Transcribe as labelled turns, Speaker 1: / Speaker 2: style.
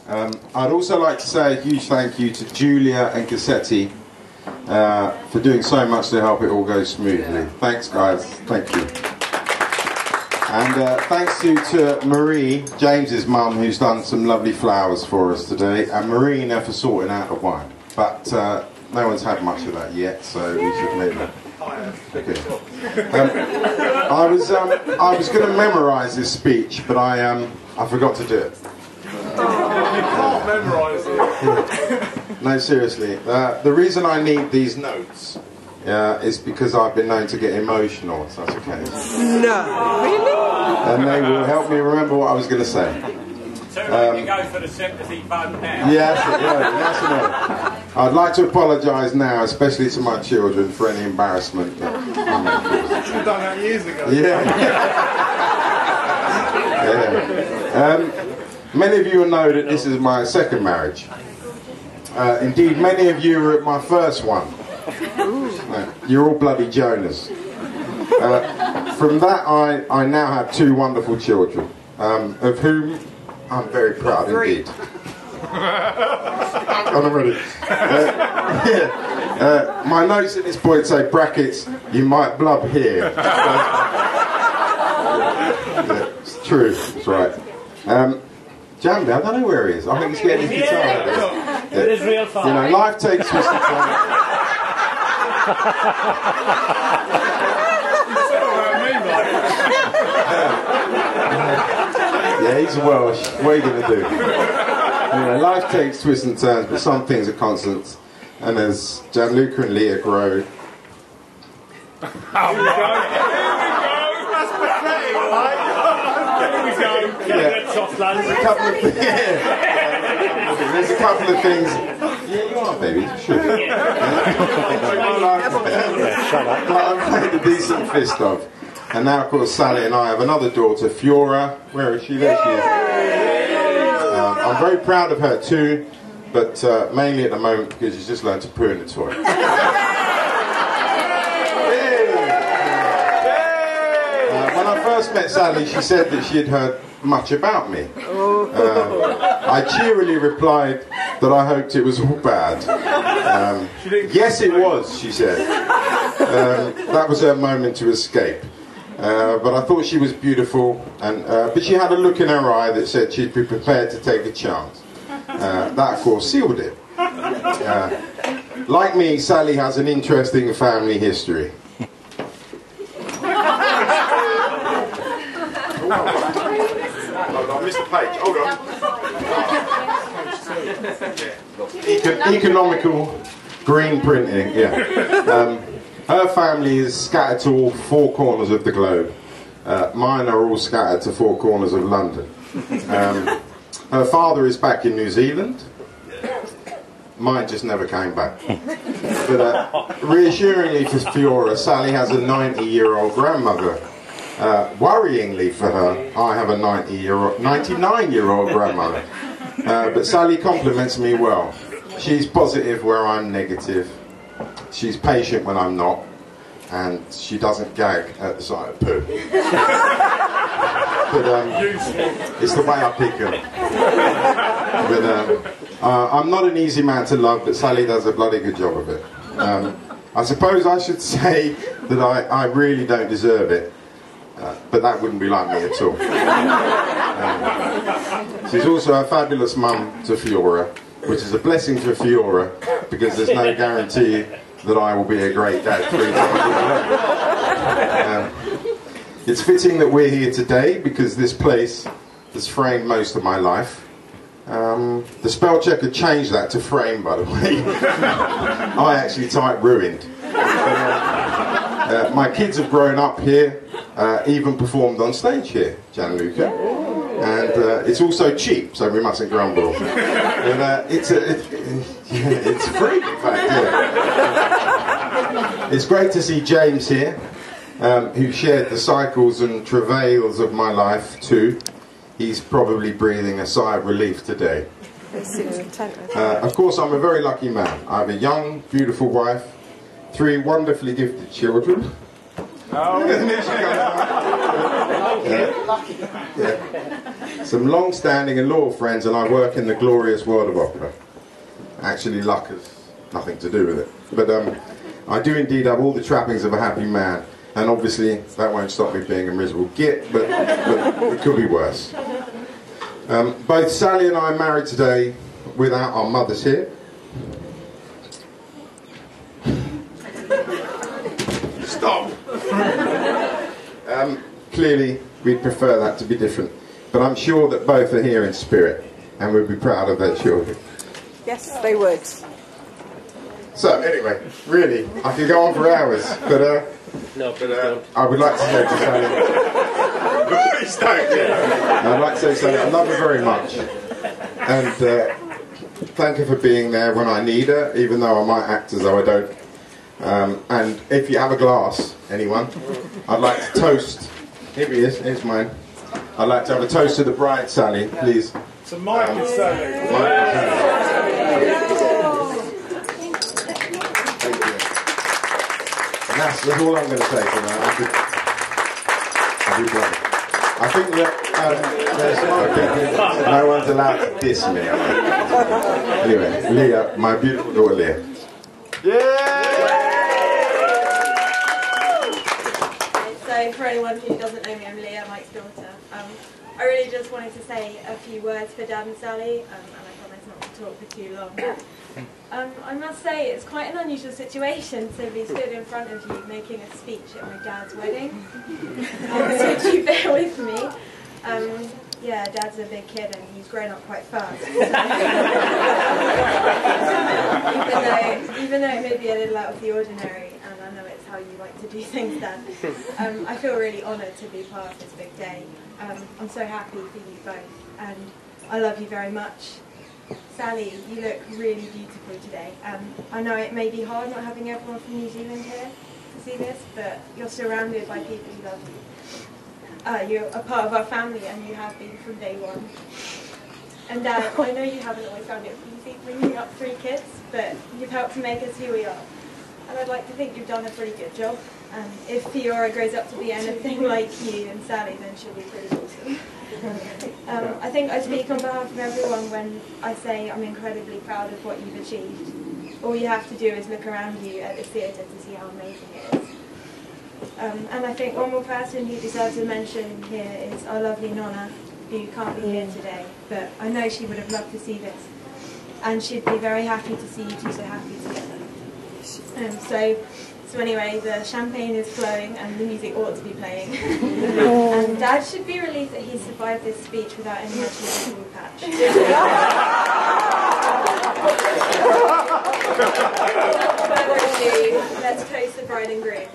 Speaker 1: much. I'd also like to say a huge thank you to Julia and Cassetti for doing so much to help it all go smoothly. Thanks, guys. Thank you. And thanks to Marie, James's mum, who's done some lovely flowers for us today, and Marina for sorting out the wine. But no one's had much of that yet, so we should leave it. Okay. I was going to memorise this speech, but I forgot to do it.
Speaker 2: You can't memorise it.
Speaker 1: No, seriously. The reason I need these notes is because I've been known to get emotional, if that's okay.
Speaker 3: No, really?
Speaker 1: And they will help me remember what I was going to say.
Speaker 4: So you go for the sympathy fund now?
Speaker 1: Yes, I'd like to apologise now, especially to my children, for any embarrassment.
Speaker 2: You should have done that years ago.
Speaker 1: Yeah. Many of you will know that this is my second marriage. Indeed, many of you were at my first one. You're all bloody Jonas. From that, I now have 2 wonderful children, of whom I'm very proud indeed. I'm ready. My notes at this point say brackets, you might blub here. It's true, that's right. Jambi, I don't know where he is. I think he's getting his guitar out there.
Speaker 4: It is real fun.
Speaker 1: You know, life takes twists and turns. Yeah, he's Welsh. What are you going to do? You know, life takes twists and turns, but some things are constant. And as Gianluca and Leah grow...
Speaker 2: That's pathetic, right?
Speaker 1: There's a couple of things. Yeah, you are, baby. Sure. I'm playing a decent fist of. And now, of course, Sally and I have another daughter, Fiora. Where is she? There she is. I'm very proud of her too, but mainly at the moment because she's just learned to poo in the toilet. When I first met Sally, she said that she had heard much about me. I cheerily replied that I hoped it was all bad. Yes, it was, she said. That was her moment to escape. But I thought she was beautiful, and but she had a look in her eye that said she'd be prepared to take a chance. That, of course, sealed it. Like me, Sally has an interesting family history. Hold on, Mr. Page, hold on. Economical green printing, yeah. Her family is scattered to all 4 corners of the globe. Mine are all scattered to 4 corners of London. Her father is back in New Zealand. Mine just never came back. But reassuringly for Fiora, Sally has a 90-year-old grandmother. Worryingly for her, I have a 99-year-old grandmother. But Sally compliments me well. She's positive where I'm negative. She's patient when I'm not. And she doesn't gag at the sight of poo. But it's the way I pick her. But I'm not an easy man to love, but Sally does a bloody good job of it. I suppose I should say that I really don't deserve it. But that wouldn't be like me at all. She's also a fabulous mum to Fiora, which is a blessing for Fiora, because there's no guarantee that I will be a great dad 3 times. It's fitting that we're here today, because this place has framed most of my life. The spell checker changed that to frame, by the way. I actually typed ruined. My kids have grown up here, even performed on stage here, Gianluca. And it's also cheap, so we mustn't grumble. And it's free, in fact, yeah. It's great to see James here, who shared the cycles and travails of my life too. He's probably breathing a sigh of relief today. Of course, I'm a very lucky man. I have a young, beautiful wife, 3 wonderfully gifted children. some long-standing and loyal friends, and I work in the glorious world of opera. Actually, luck has nothing to do with it. But I do indeed have all the trappings of a happy man, and obviously that won't stop me being a miserable git, but it could be worse. Both Sally and I are married today without our mothers here. Stop! Clearly, we'd prefer that to be different, but I'm sure that both are here in spirit, and would be proud of their children.
Speaker 3: Yes, they would.
Speaker 1: So, anyway, really, I could go on for hours, but I would like to say to Sally... Please don't, yeah. I'd like to say to Sally, I love her very much, and thank her for being there when I need her, even though I might act as though I don't. And if you have a glass, anyone, I'd like to toast. Here he is, here's mine. I'd like to have a toast to the bride, Sally, please.
Speaker 2: So Mike and Sally.
Speaker 1: Mike and Sally. Thank you. And that's all I'm going to say for now. I think that no one's allowed to diss me. Anyway, Leah, my beautiful daughter Leah.
Speaker 5: So for anyone who doesn't know me, I'm Leah, Mike's daughter. I really just wanted to say a few words for Dad and Sally, and I promise not to talk for too long. I must say it's quite an unusual situation to be stood in front of you making a speech at my dad's wedding. So do you bear with me? Yeah, Dad's a big kid and he's grown up quite fast. even though it may be a little out of the ordinary, and I know it's how you like to do things, Dad, I feel really honoured to be part of this big day. I'm so happy for you both, and I love you very much. Sally, you look really beautiful today. I know it may be hard not having everyone from New Zealand here to see this, but you're surrounded by people who love you. You're a part of our family, and you have been from day one. And Dad, I know you haven't always found it easy bringing up 3 kids, but you've helped to make us who we are. And I'd like to think you've done a pretty good job. And if Fiora grows up to be anything like you and Sally, then she'll be pretty awesome. I think I speak on behalf of everyone when I say I'm incredibly proud of what you've achieved. All you have to do is look around you at this theatre to see how amazing it is. And I think one more person who deserves a mention here is our lovely Nonna, who can't be here today, but I know she would have loved to see this. And she'd be very happy to see you two so happy together. So anyway, the champagne is flowing and the music ought to be playing. And Dad should be relieved that he survived this speech without any actual ball patch. Further ado, let's toast the bride and groom.